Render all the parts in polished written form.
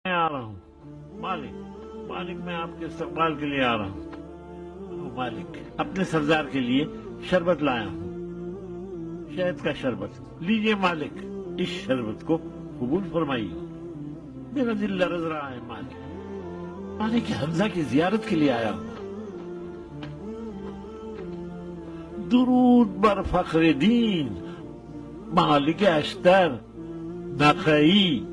मैं आ रहा हूँ मालिक। मालिक, मैं आपके इस्तकबाल के लिए आ रहा हूँ। मालिक, अपने सरदार के लिए शरबत लाया हूँ, शहद का शरबत। लीजिए मालिक, इस शरबत को कबूल फरमाइए। मेरा दिल लरज रहा है मालिक। मालिक, हमजा की जियारत के लिए आया हूँ। दुरूद बर फख्र दीन मालिक अश्तर नखई।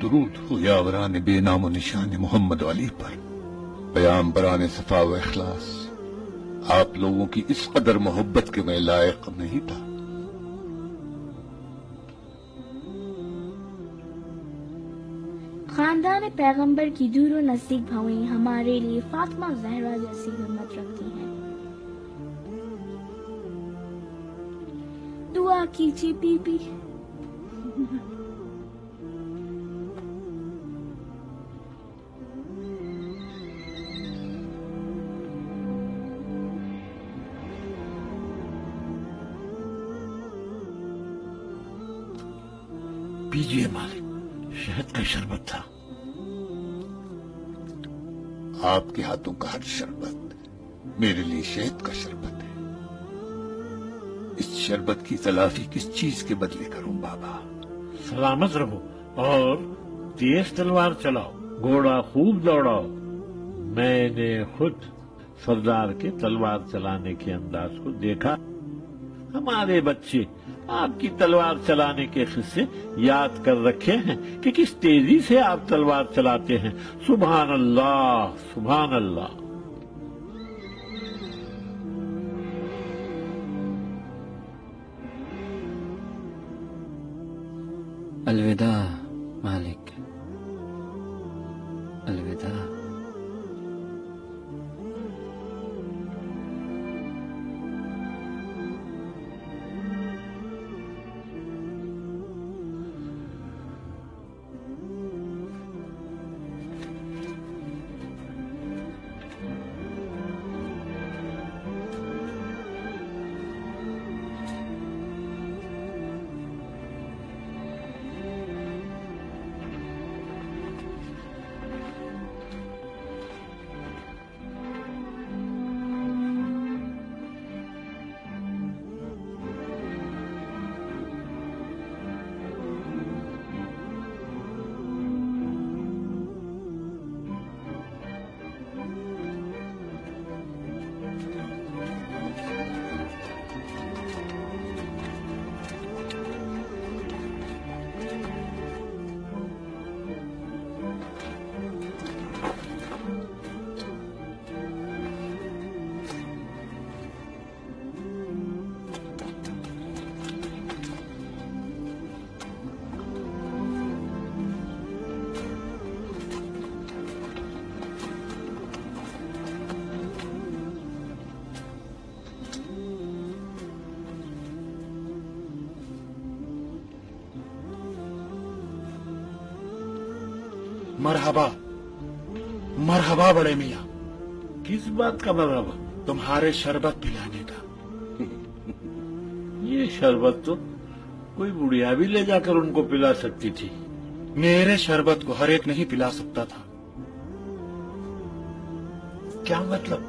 दुरूद हो यावरान बेनाम निशान मोहम्मद अली पर, बयान बरान सफा व इखलास। आप लोगों की इस कदर मोहब्बत के मैं लायक नहीं था। खानदान पैगंबर की दूर और नजदीक भवें हमारे लिए फातिमा जहरा जैसी हिम्मत रखती हैं। दुआ कीजिए बीबी। पीजिए मालिक, शहद का शरबत था। आपके हाथों का हर शरबत मेरे लिए शहद का शरबत है। इस शरबत की तलाफी किस चीज के बदले करूं बाबा? सलामत रहो और तेज तलवार चलाओ, घोड़ा खूब दौड़ाओ। मैंने खुद सरदार के तलवार चलाने के अंदाज को देखा। हमारे बच्चे आपकी तलवार चलाने के किस्से याद कर रखे हैं कि किस तेजी से आप तलवार चलाते हैं। सुभान अल्लाह, सुभान अल्लाह। अलविदा मालिक, अलविदा। मरहबा, मरहबा बड़े मियाँ। किस बात का मरहबा? तुम्हारे शरबत पिलाने का। ये शरबत तो कोई बुढ़िया भी ले जाकर उनको पिला सकती थी। मेरे शरबत को हर एक नहीं पिला सकता था। क्या मतलब?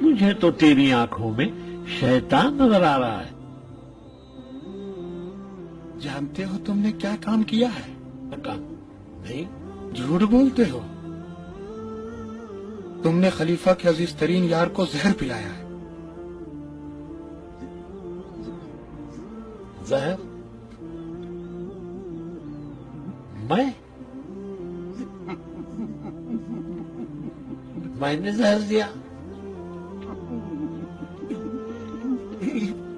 मुझे तो तेरी आंखों में शैतान नजर आ रहा है। जानते हो तुमने क्या काम किया है? काम नहीं। झूठ बोलते हो। तुमने खलीफा के अजीज तरीन यार को जहर पिलाया है। जहर? मैंने जहर दिया?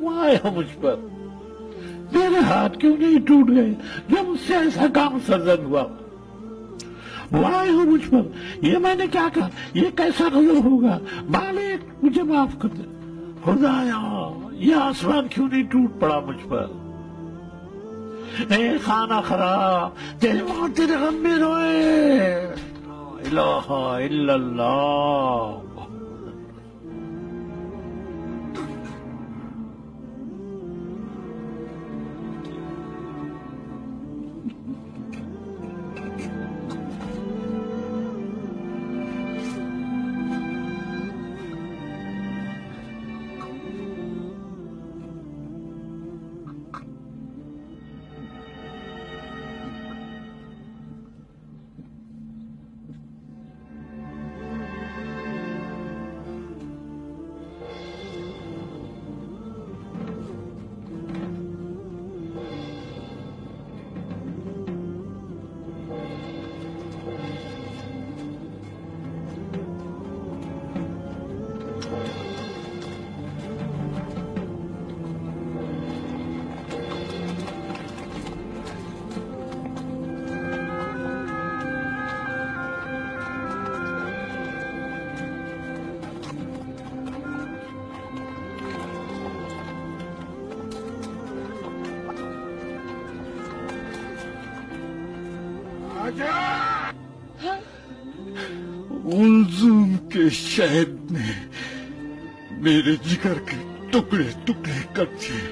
वो आया मुझ पर। मेरे हाथ क्यों नहीं टूट गए जब मुझसे ऐसा काम सरजद हुआ? वो आए हो मुझ पर। ये मैंने क्या कहा? ये कैसा गजब होगा? मालिक, मुझे माफ कर दे। खुदाया, ये आसमान क्यों नहीं टूट पड़ा मुझ पर? ए खाना खराब, तेरे मौत तेरे गम में रोए। ला इलाहा इल्लल्लाह। गुलजूम के शहद ने मेरे जिगर के टुकड़े टुकड़े कर दिए।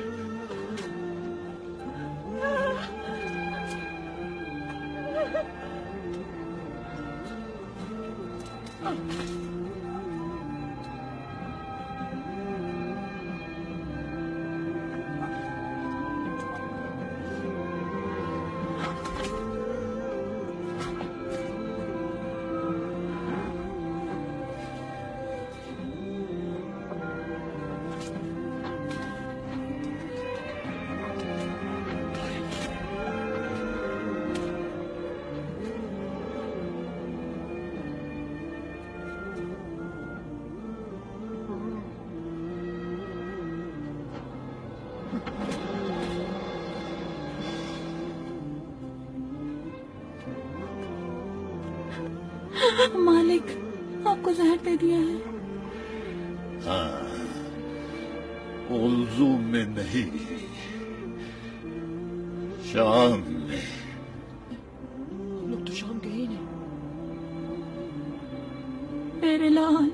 मालिक, आपको जहर दे दिया है। गुलजूम में नहीं, शाम में। लोग तो शाम गए ही नहीं। मेरे लाल,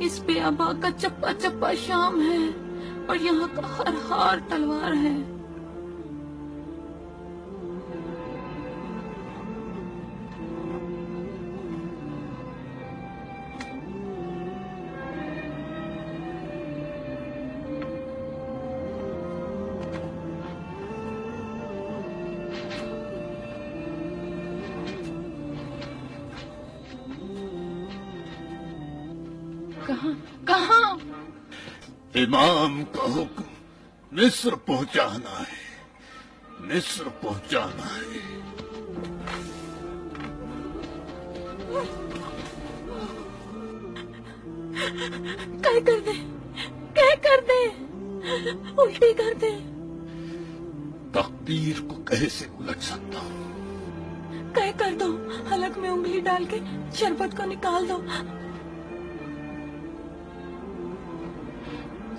इस बेअबा का चप्पा चप्पा शाम है और यहाँ का हर हार तलवार है। कहाँ? इमाम का हुक्म मिस्र पहुंचाना है, मिस्र पहुंचाना है। क्या कर दे, क्या कर दे, उल्टी कर दे। तकदीर को कैसे उलट सकता हूँ? क्या कर दो, हलक में उंगली डाल के शरबत को निकाल दो।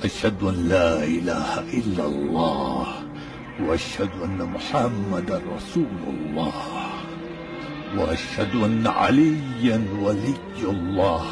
अशहदु अन ला इलाहा इल्लल्लाह व अशहदु अन्न मुहम्मदर रसूलुल्लाह व अशहदु अन्न अलिय्यन वलियुल्लाह